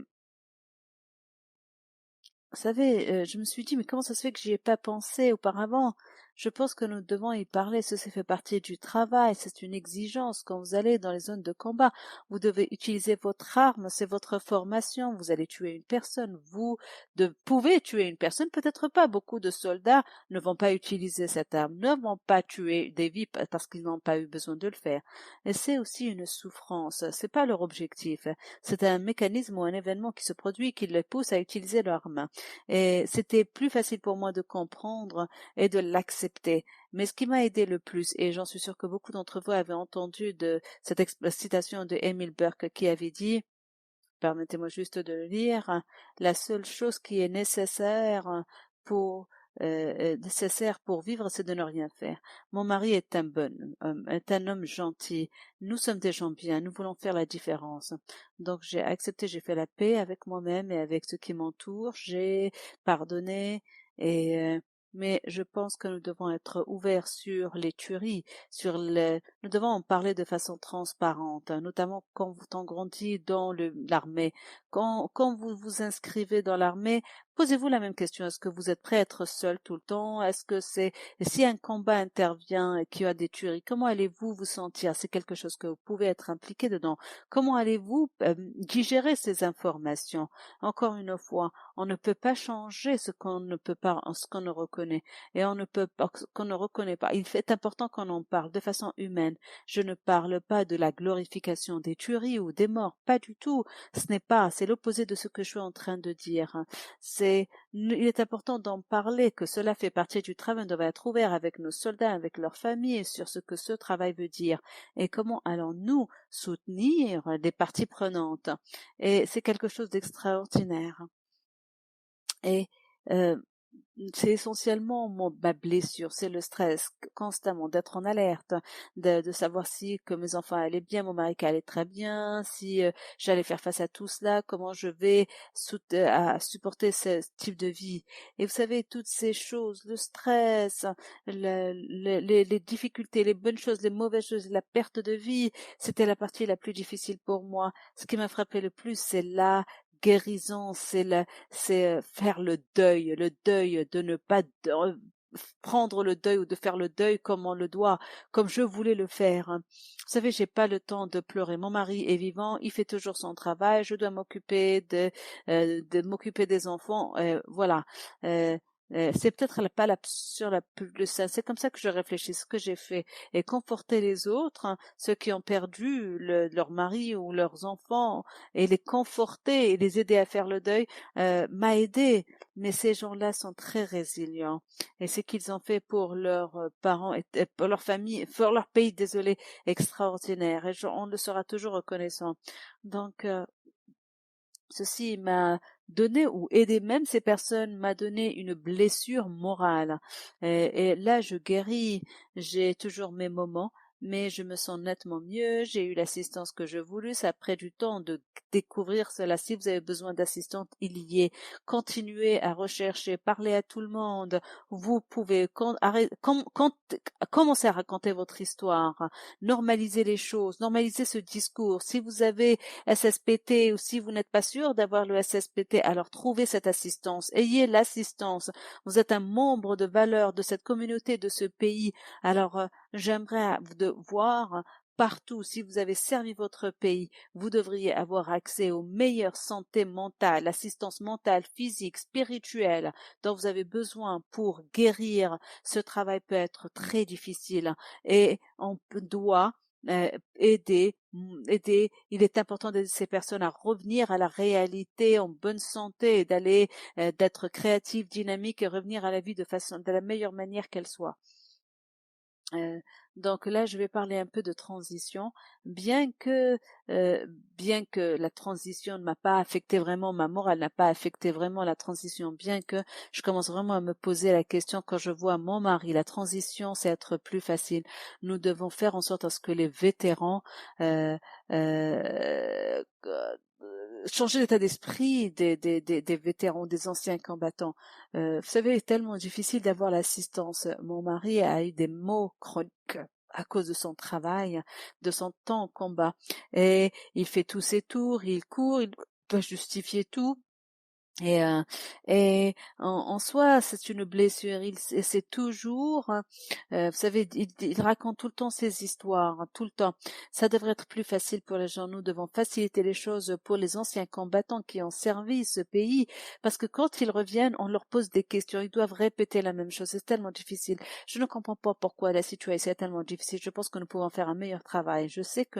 vous savez, je me suis dit: «Mais comment ça se fait que j'y ai pas pensé auparavant?» Je pense que nous devons y parler. Ceci fait partie du travail, c'est une exigence. Quand vous allez dans les zones de combat, vous devez utiliser votre arme, c'est votre formation. Vous allez tuer une personne, pouvez tuer une personne, peut-être pas. Beaucoup de soldats ne vont pas utiliser cette arme, ne vont pas tuer des vies parce qu'ils n'ont pas eu besoin de le faire. Et c'est aussi une souffrance, c'est pas leur objectif. C'est un mécanisme ou un événement qui se produit qui les pousse à utiliser l'arme. Et c'était plus facile pour moi de comprendre et de l'accepter. Mais ce qui m'a aidé le plus, et j'en suis sûre que beaucoup d'entre vous avaient entendu de cette citation de Emile Burke qui avait dit, permettez-moi juste de le lire, la seule chose qui est nécessaire pour nécessaire pour vivre, c'est de ne rien faire. Mon mari est un bon homme, est un homme gentil. Nous sommes des gens bien, nous voulons faire la différence. Donc j'ai accepté, j'ai fait la paix avec moi-même et avec ceux qui m'entourent, j'ai pardonné et mais je pense que nous devons être ouverts sur les tueries, nous devons en parler de façon transparente, notamment quand on grandit dans l'armée. Quand vous vous inscrivez dans l'armée, posez-vous la même question. Est-ce que vous êtes prêt à être seul tout le temps? Si un combat intervient et qu'il y a des tueries, comment allez-vous vous sentir? C'est quelque chose que vous pouvez être impliqué dedans. Comment allez-vous digérer ces informations? Encore une fois, on ne peut pas changer ce qu'on ne peut pas, ce qu'on ne reconnaît, et on ne peut pas, ce qu'on ne reconnaît pas. Il est important qu'on en parle de façon humaine. Je ne parle pas de la glorification des tueries ou des morts, pas du tout. C'est l'opposé de ce que je suis en train de dire. Il est important d'en parler, que cela fait partie du travail. On doit être ouvert avec nos soldats, avec leurs familles, sur ce que ce travail veut dire et comment allons-nous soutenir des parties prenantes. Et c'est quelque chose d'extraordinaire. Et c'est essentiellement ma blessure, c'est le stress constamment d'être en alerte, de savoir si que mes enfants allaient bien, mon mari allait très bien, si j'allais faire face à tout cela, comment je vais à supporter ce type de vie. Et vous savez, toutes ces choses, le stress, les difficultés, les bonnes choses, les mauvaises choses, la perte de vie, c'était la partie la plus difficile pour moi. Ce qui m'a frappé le plus, c'est la guérison, c'est faire le deuil de ne pas prendre le deuil ou de faire le deuil comme on le doit, comme je voulais le faire. Vous savez, j'ai pas le temps de pleurer. Mon mari est vivant, il fait toujours son travail, je dois m'occuper de m'occuper des enfants, voilà. C'est peut-être pas c'est comme ça que je réfléchis, ce que j'ai fait, et conforter les autres, ceux qui ont perdu leur mari ou leurs enfants, et les conforter et les aider à faire le deuil, m'a aidé. Mais ces gens-là sont très résilients, et ce qu'ils ont fait pour leurs parents et pour leur famille, pour leur pays, désolé, extraordinaire, et on le sera toujours reconnaissant. Donc ceci m'a donné, ou aidé même ces personnes, m'a donné une blessure morale. Et là, je guéris. J'ai toujours mes moments, mais je me sens nettement mieux. J'ai eu l'assistance que je voulus. Ça a pris du temps de découvrir cela. Si vous avez besoin d'assistante, il y est. Continuez à rechercher, parlez à tout le monde. Vous pouvez commencer à raconter votre histoire. Normalisez les choses. Normalisez ce discours. Si vous avez SSPT, ou si vous n'êtes pas sûr d'avoir le SSPT, alors trouvez cette assistance, ayez l'assistance. Vous êtes un membre de valeur de cette communauté, de ce pays. Alors j'aimerais de voir partout, si vous avez servi votre pays, vous devriez avoir accès aux meilleures santé mentale, assistance mentale, physique, spirituelle dont vous avez besoin pour guérir. Ce travail peut être très difficile et on doit aider. Il est important d'aider ces personnes à revenir à la réalité en bonne santé et d'être créative, dynamique et revenir à la vie de la meilleure manière qu'elle soit. Donc là, je vais parler un peu de transition, bien que bien que la transition ne m'a pas affecté vraiment, ma morale n'a pas affecté vraiment la transition, bien que je commence vraiment à me poser la question quand je vois mon mari, la transition, c'est être plus facile. Nous devons faire en sorte à ce que les vétérans euh, euh, changer l'état d'esprit des vétérans, des anciens combattants. Vous savez, il est tellement difficile d'avoir l'assistance. Mon mari a eu des maux chroniques à cause de son travail, de son temps en combat. Et il fait tous ses tours, il court, il doit justifier tout. Et, en soi, c'est une blessure. C'est toujours, vous savez, il raconte tout le temps ses histoires, hein, tout le temps. Ça devrait être plus facile pour les gens. Nous devons faciliter les choses pour les anciens combattants qui ont servi ce pays, parce que quand ils reviennent, on leur pose des questions. Ils doivent répéter la même chose. C'est tellement difficile. Je ne comprends pas pourquoi la situation est tellement difficile. Je pense que nous pouvons faire un meilleur travail. Je sais que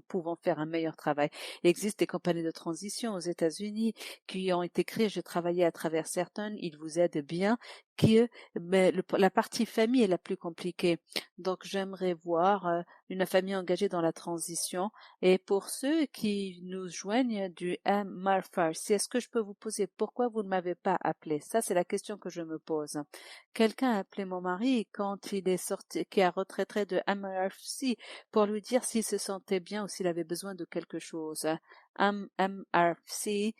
pouvons faire un meilleur travail. Il existe des compagnies de transition aux États-Unis qui ont été écrits, j'ai travaillé à travers certains, ils vous aident bien, mais la partie famille est la plus compliquée. Donc j'aimerais voir une famille engagée dans la transition. Et pour ceux qui nous joignent du MRFRC, est-ce que je peux vous poser pourquoi vous ne m'avez pas appelé? Ça, c'est la question que je me pose. Quelqu'un a appelé mon mari quand il est sorti, qui a retraité de MRFC pour lui dire s'il se sentait bien ou s'il avait besoin de quelque chose. MRFC,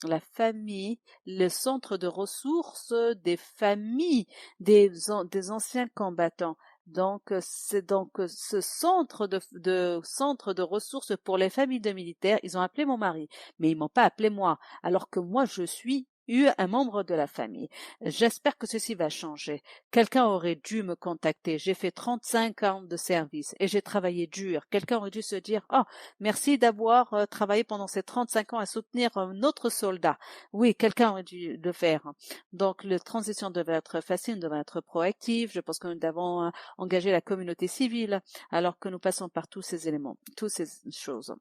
la famille, le centre de ressources des familles des anciens combattants. Donc, c'est donc ce centre de ressources pour les familles de militaires. Ils ont appelé mon mari, mais ils m'ont pas appelé moi, alors que moi je suis un membre de la famille. J'espère que ceci va changer. Quelqu'un aurait dû me contacter. J'ai fait 35 ans de service et j'ai travaillé dur. Quelqu'un aurait dû se dire, oh, merci d'avoir travaillé pendant ces 35 ans à soutenir un autre soldat. Oui, quelqu'un aurait dû le faire. Donc, la transition devait être facile, devait être proactive. Je pense que nous devons engager la communauté civile alors que nous passons par tous ces éléments, toutes ces choses.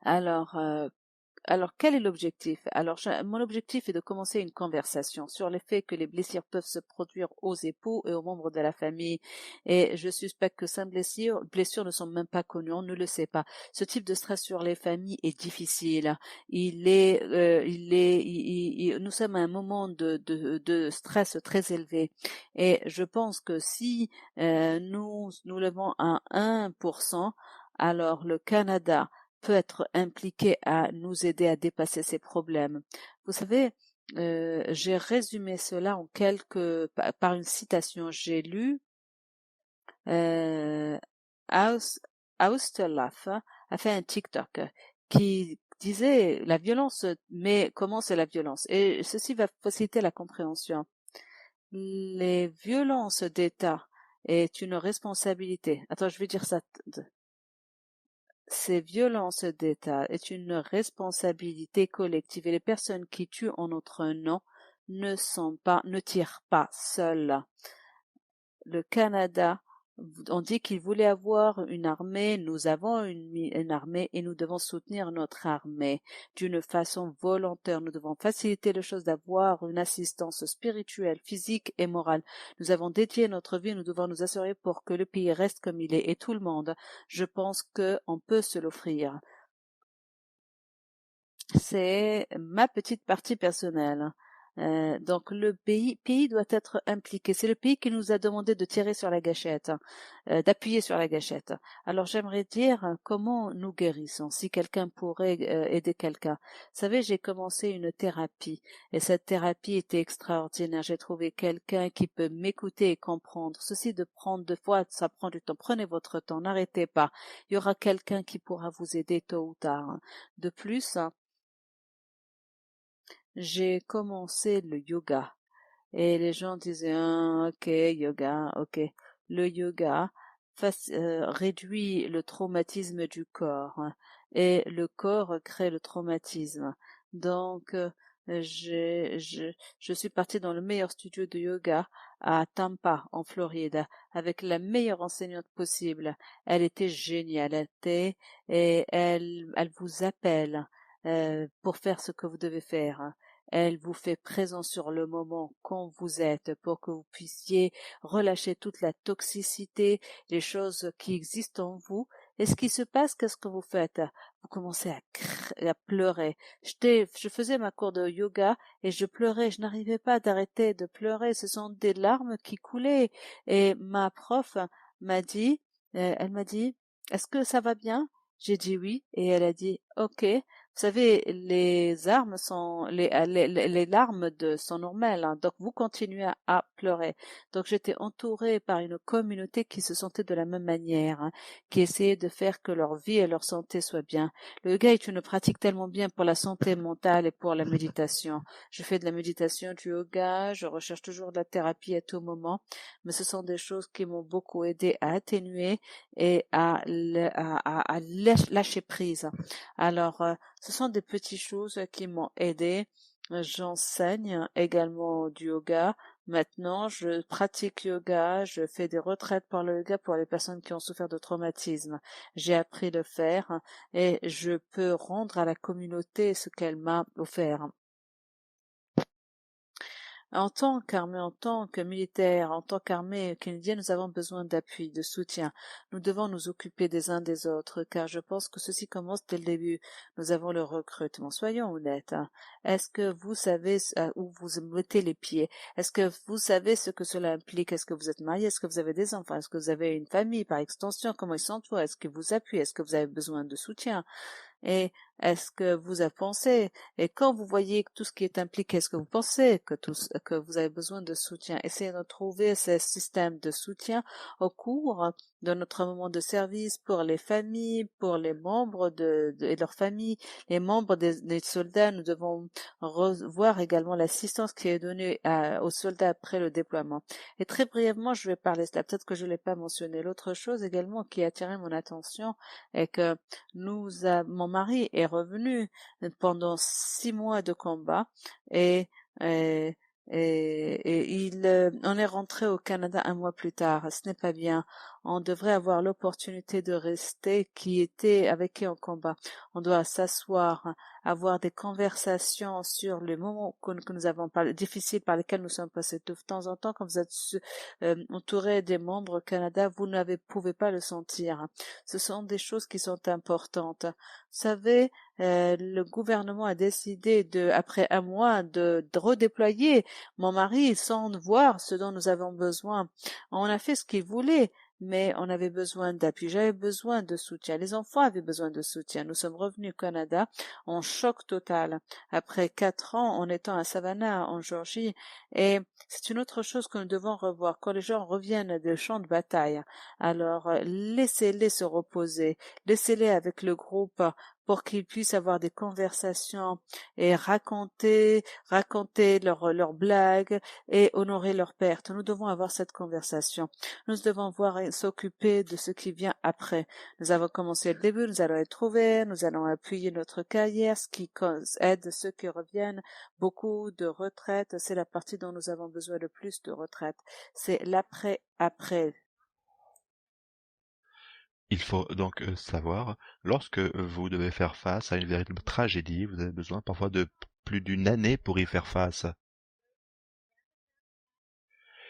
Alors, quel est l'objectif? Alors, mon objectif est de commencer une conversation sur le fait que les blessures peuvent se produire aux époux et aux membres de la famille. Et je suspecte que ces blessures ne sont même pas connues, on ne le sait pas. Ce type de stress sur les familles est difficile. Nous sommes à un moment de stress très élevé. Et je pense que si nous levons à 1%, alors le Canada peut être impliqué à nous aider à dépasser ces problèmes. Vous savez, j'ai résumé cela par une citation. J'ai lu Austerlaf a fait un TikTok qui disait la violence, mais comment c'est la violence? Et ceci va faciliter la compréhension. Les violences d'État est une responsabilité. Attends, je vais dire ça. Ces violences d'État est une responsabilité collective et les personnes qui tuent en notre nom ne tirent pas seules. Le Canada, on dit qu'il voulait avoir une armée, nous avons une armée et nous devons soutenir notre armée d'une façon volontaire. Nous devons faciliter les choses d'avoir une assistance spirituelle, physique et morale. Nous avons dédié notre vie, nous devons nous assurer pour que le pays reste comme il est et tout le monde. Je pense qu'on peut se l'offrir. C'est ma petite partie personnelle. Donc le pays doit être impliqué. C'est le pays qui nous a demandé de tirer sur la gâchette, d'appuyer sur la gâchette. Alors j'aimerais dire comment nous guérissons, si quelqu'un pourrait aider quelqu'un. Vous savez, j'ai commencé une thérapie et cette thérapie était extraordinaire. J'ai trouvé quelqu'un qui peut m'écouter et comprendre. Ceci de prendre 2 fois, ça prend du temps. Prenez votre temps, n'arrêtez pas. Il y aura quelqu'un qui pourra vous aider tôt ou tard. De plus, j'ai commencé le yoga et les gens disaient ah, ok yoga ok le yoga réduit le traumatisme du corps et le corps crée le traumatisme donc je suis partie dans le meilleur studio de yoga à Tampa en Floride avec la meilleure enseignante possible. Elle était géniale, et elle vous appelle pour faire ce que vous devez faire. Elle vous fait présent sur le moment quand vous êtes pour que vous puissiez relâcher toute la toxicité, les choses qui existent en vous. Et ce qui se passe, qu'est-ce que vous faites? Vous commencez à pleurer. Je faisais ma cours de yoga et je pleurais. Je n'arrivais pas d'arrêter de pleurer. Ce sont des larmes qui coulaient. Et ma prof elle m'a dit, est-ce que ça va bien? J'ai dit oui. Et elle a dit, ok. Vous savez, les larmes sont normales, hein, donc vous continuez à pleurer. Donc j'étais entourée par une communauté qui se sentait de la même manière, hein, qui essayait de faire que leur vie et leur santé soient bien. Le yoga est une pratique tellement bien pour la santé mentale et pour la méditation. Je fais de la méditation, du yoga, je recherche toujours de la thérapie à tout moment, mais ce sont des choses qui m'ont beaucoup aidé à atténuer et à lâcher prise. Alors, ce sont des petites choses qui m'ont aidé. J'enseigne également du yoga. Maintenant, je pratique yoga, je fais des retraites par le yoga pour les personnes qui ont souffert de traumatisme. J'ai appris à le faire et je peux rendre à la communauté ce qu'elle m'a offert. En tant qu'armée, en tant que militaire, en tant qu'armée canadienne, nous avons besoin d'appui, de soutien. Nous devons nous occuper des uns des autres, car je pense que ceci commence dès le début. Nous avons le recrutement. Soyons honnêtes. Est-ce que vous savez où vous mettez les pieds? Est-ce que vous savez ce que cela implique? Est-ce que vous êtes marié? Est-ce que vous avez des enfants? Est-ce que vous avez une famille par extension? Comment ils s'entourent? Est-ce qu'ils vous appuient? Est-ce que vous avez besoin de soutien? Et est-ce que vous avez pensé, et quand vous voyez tout ce qui est impliqué, est-ce que vous pensez que vous avez besoin de soutien? Essayez de trouver ce système de soutien au cours de notre moment de service pour les familles, pour les membres et leurs familles, les membres des soldats. Nous devons revoir également l'assistance qui est donnée aux soldats après le déploiement. Et très brièvement, je vais parler de cela. Peut-être que je ne l'ai pas mentionné. L'autre chose également qui a attiré mon attention est que mon mari est revenu pendant 6 mois de combat et, et, on est rentré au Canada 1 mois plus tard. Ce n'est pas bien. On devrait avoir l'opportunité de rester avec qui en combat. On doit s'asseoir, avoir des conversations sur les moments que nous avons difficiles par lesquels nous sommes passés. De temps en temps, quand vous êtes entouré des membres au Canada, vous pouvez pas le sentir. Ce sont des choses qui sont importantes. Vous savez, le gouvernement a décidé après 1 mois, de redéployer mon mari sans voir ce dont nous avons besoin. On a fait ce qu'il voulait, mais on avait besoin d'appui. J'avais besoin de soutien. Les enfants avaient besoin de soutien. Nous sommes revenus au Canada en choc total. Après 4 ans, en étant à Savannah, en Georgie, et c'est une autre chose que nous devons revoir. Quand les gens reviennent des champs de bataille, alors laissez-les se reposer, laissez-les avec le groupe pour qu'ils puissent avoir des conversations et raconter leurs blagues et honorer leurs pertes. Nous devons avoir cette conversation. Nous devons voir et s'occuper de ce qui vient après. Nous avons commencé le début, nous allons être ouverts, nous allons appuyer notre carrière, ce qui aide ceux qui reviennent. Beaucoup de retraites, c'est la partie dont nous avons besoin le plus de retraite. C'est l'après-après. Il faut donc savoir, lorsque vous devez faire face à une véritable tragédie, vous avez besoin parfois de plus d'une année pour y faire face.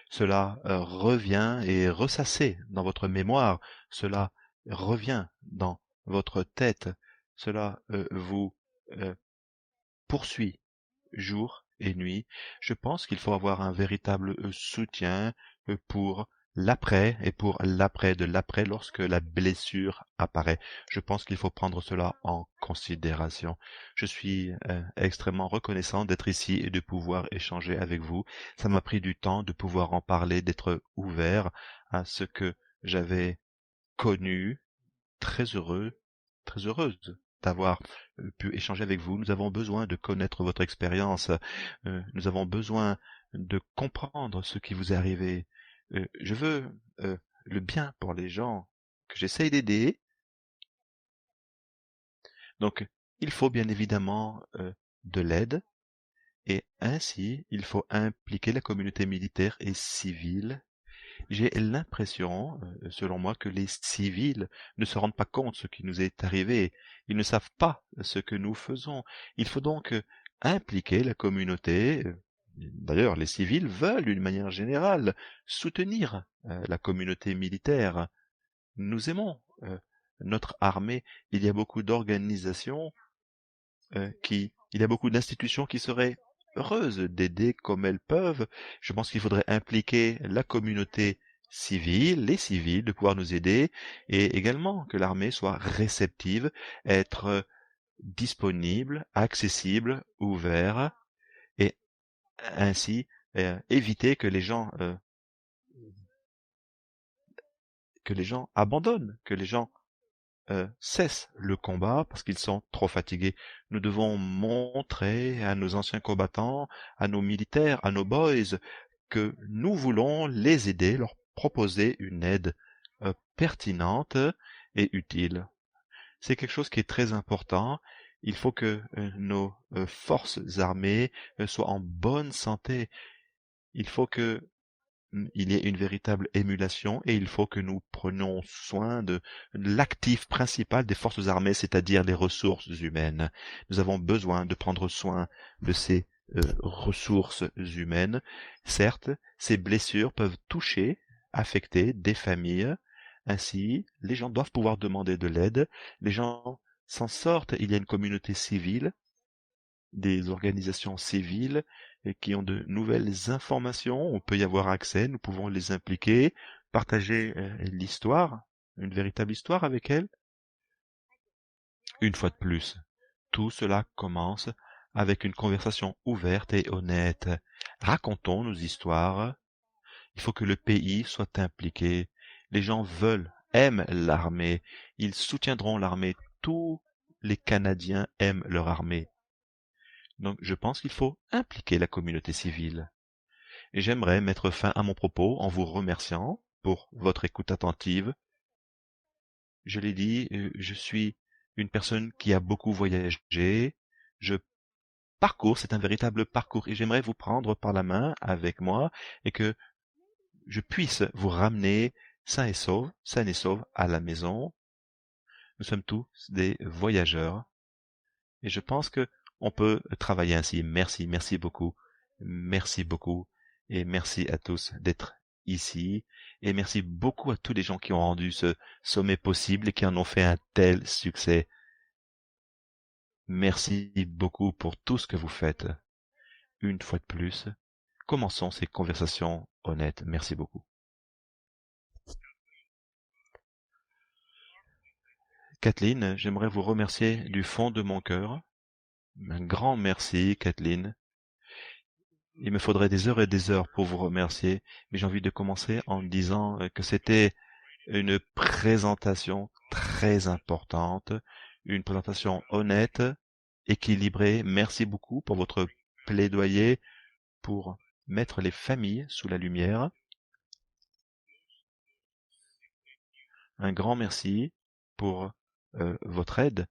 Cela revient et est ressassé dans votre mémoire, cela revient dans votre tête, cela vous poursuit jour et nuit. Je pense qu'il faut avoir un véritable soutien pour l'après et pour l'après de l'après lorsque la blessure apparaît. Je pense qu'il faut prendre cela en considération. Je suis extrêmement reconnaissant d'être ici et de pouvoir échanger avec vous. Ça m'a pris du temps de pouvoir en parler, d'être ouvert à ce que j'avais connu. Très heureux, très heureuse d'avoir pu échanger avec vous. Nous avons besoin de connaître votre expérience. Nous avons besoin de comprendre ce qui vous est arrivé. Je veux le bien pour les gens que j'essaye d'aider. Donc, il faut bien évidemment de l'aide. Et ainsi, il faut impliquer la communauté militaire et civile. J'ai l'impression, selon moi, que les civils ne se rendent pas compte de ce qui nous est arrivé. Ils ne savent pas ce que nous faisons. Il faut donc impliquer la communauté. D'ailleurs, les civils veulent, d'une manière générale, soutenir la communauté militaire. Nous aimons notre armée. Il y a beaucoup d'organisations il y a beaucoup d'institutions qui seraient heureuses d'aider comme elles peuvent. Je pense qu'il faudrait impliquer la communauté civile, les civils, de pouvoir nous aider, et également que l'armée soit réceptive, être disponible, accessible, ouvert, et ainsi éviter que les gens abandonnent, que les gens cessent le combat parce qu'ils sont trop fatigués. Nous devons montrer à nos anciens combattants, à nos militaires, à nos boys, que nous voulons les aider, leur proposer une aide pertinente et utile. C'est quelque chose qui est très important. Il faut que nos forces armées soient en bonne santé. Il faut que il y ait une véritable émulation et il faut que nous prenions soin de l'actif principal des forces armées, c'est-à-dire les ressources humaines. Nous avons besoin de prendre soin de ces ressources humaines. Certes, ces blessures peuvent toucher, affecter des familles. Ainsi, les gens doivent pouvoir demander de l'aide. Les gens s'en sortent. Il y a une communauté civile, des organisations civiles et qui ont de nouvelles informations. On peut y avoir accès, nous pouvons les impliquer, partager l'histoire, une véritable histoire avec elles. Une fois de plus, tout cela commence avec une conversation ouverte et honnête. Racontons nos histoires. Il faut que le pays soit impliqué. Les gens aiment l'armée. Ils soutiendront l'armée. Tous les Canadiens aiment leur armée. Donc je pense qu'il faut impliquer la communauté civile. Et j'aimerais mettre fin à mon propos en vous remerciant pour votre écoute attentive. Je l'ai dit, je suis une personne qui a beaucoup voyagé. Je parcours, c'est un véritable parcours et j'aimerais vous prendre par la main avec moi et que je puisse vous ramener sain et sauf à la maison. Nous sommes tous des voyageurs et je pense que on peut travailler ainsi. Merci, merci beaucoup et merci à tous d'être ici et merci beaucoup à tous les gens qui ont rendu ce sommet possible et qui en ont fait un tel succès. Merci beaucoup pour tout ce que vous faites. Une fois de plus, commençons ces conversations honnêtes. Merci beaucoup. Kathleen, j'aimerais vous remercier du fond de mon cœur. Un grand merci, Kathleen. Il me faudrait des heures et des heures pour vous remercier, mais j'ai envie de commencer en disant que c'était une présentation très importante, une présentation honnête, équilibrée. Merci beaucoup pour votre plaidoyer pour mettre les familles sous la lumière. Un grand merci pour votre aide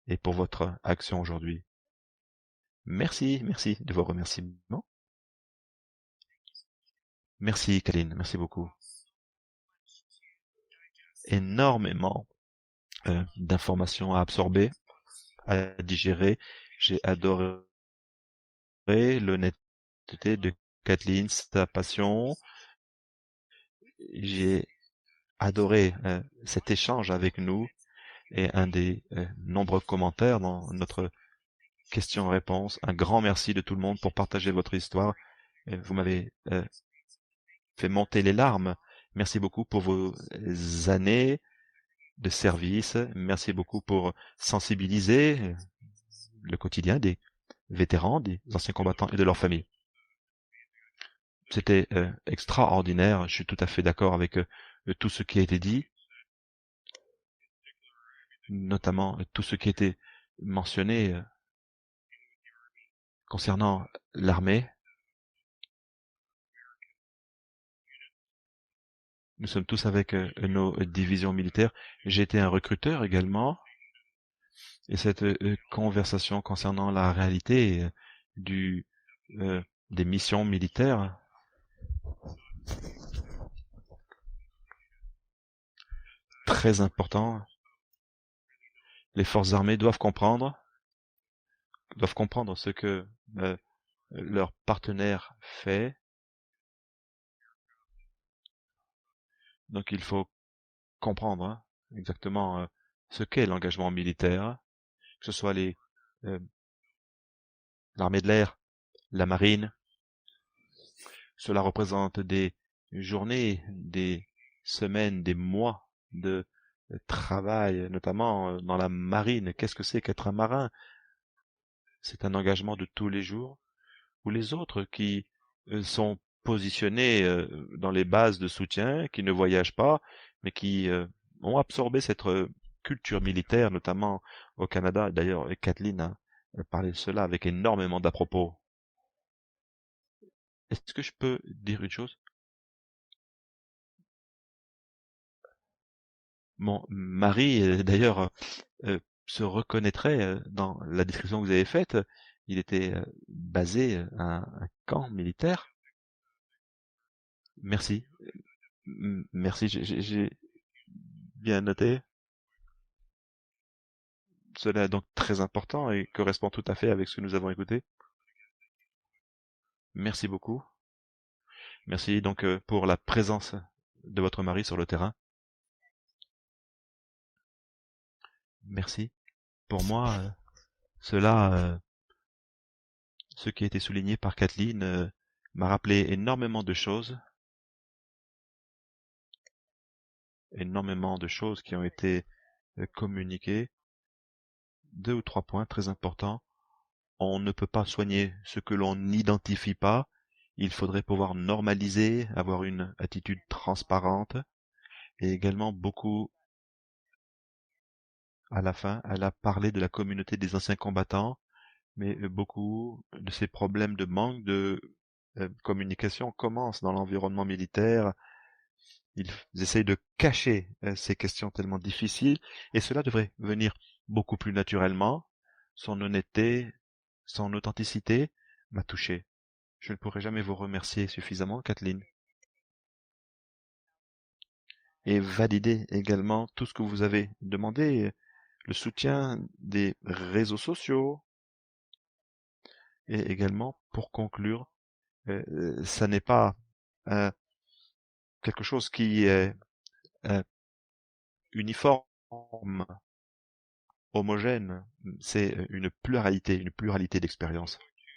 et pour votre action aujourd'hui. Merci de vos remerciements. Merci, Kaline, merci beaucoup. Énormément d'informations à absorber, à digérer. J'ai adoré l'honnêteté de Kathleen, sa passion. J'ai adoré cet échange avec nous et un des nombreux commentaires dans notre question-réponse. Un grand merci de tout le monde pour partager votre histoire. Vous m'avez fait monter les larmes. Merci beaucoup pour vos années de service. Merci beaucoup pour sensibiliser le quotidien des vétérans, des anciens combattants et de leurs familles. C'était extraordinaire. Je suis tout à fait d'accord avec tout ce qui a été dit, notamment tout ce qui a été mentionné concernant l'armée. Nous sommes tous avec nos divisions militaires. J'ai été un recruteur également. Et cette conversation concernant la réalité du des missions militaires, très important. Les forces armées doivent comprendre ce que leur partenaire fait. Donc il faut comprendre exactement ce qu'est l'engagement militaire, que ce soit l'armée de l'air, la marine. Cela représente des journées, des semaines, des mois de travail, notamment dans la marine. Qu'est-ce que c'est qu'être un marin? C'est un engagement de tous les jours. Ou les autres qui sont positionnés dans les bases de soutien, qui ne voyagent pas, mais qui ont absorbé cette culture militaire, notamment au Canada. D'ailleurs, Kathleen a parlé de cela avec énormément d'à-propos. Est-ce que je peux dire une chose? Mon mari, d'ailleurs, se reconnaîtrait dans la description que vous avez faite. Il était basé à un camp militaire. Merci. Merci, j'ai bien noté. Cela est donc très important et correspond tout à fait avec ce que nous avons écouté. Merci beaucoup. Merci donc pour la présence de votre mari sur le terrain. Merci. Pour moi, ce qui a été souligné par Kathleen, m'a rappelé énormément de choses qui ont été communiquées. 2 ou 3 points très importants. On ne peut pas soigner ce que l'on n'identifie pas. Il faudrait pouvoir normaliser, avoir une attitude transparente. Et également beaucoup, à la fin, elle a parlé de la communauté des anciens combattants, mais beaucoup de ces problèmes de manque de communication commencent dans l'environnement militaire. Ils essayent de cacher ces questions tellement difficiles, et cela devrait venir beaucoup plus naturellement. Son honnêteté, son authenticité m'a touché. Je ne pourrai jamais vous remercier suffisamment, Kathleen, et valider également tout ce que vous avez demandé, le soutien des réseaux sociaux, et également, pour conclure, ça n'est pas euh, quelque chose qui est euh, uniforme, homogène, c'est une pluralité d'expériences.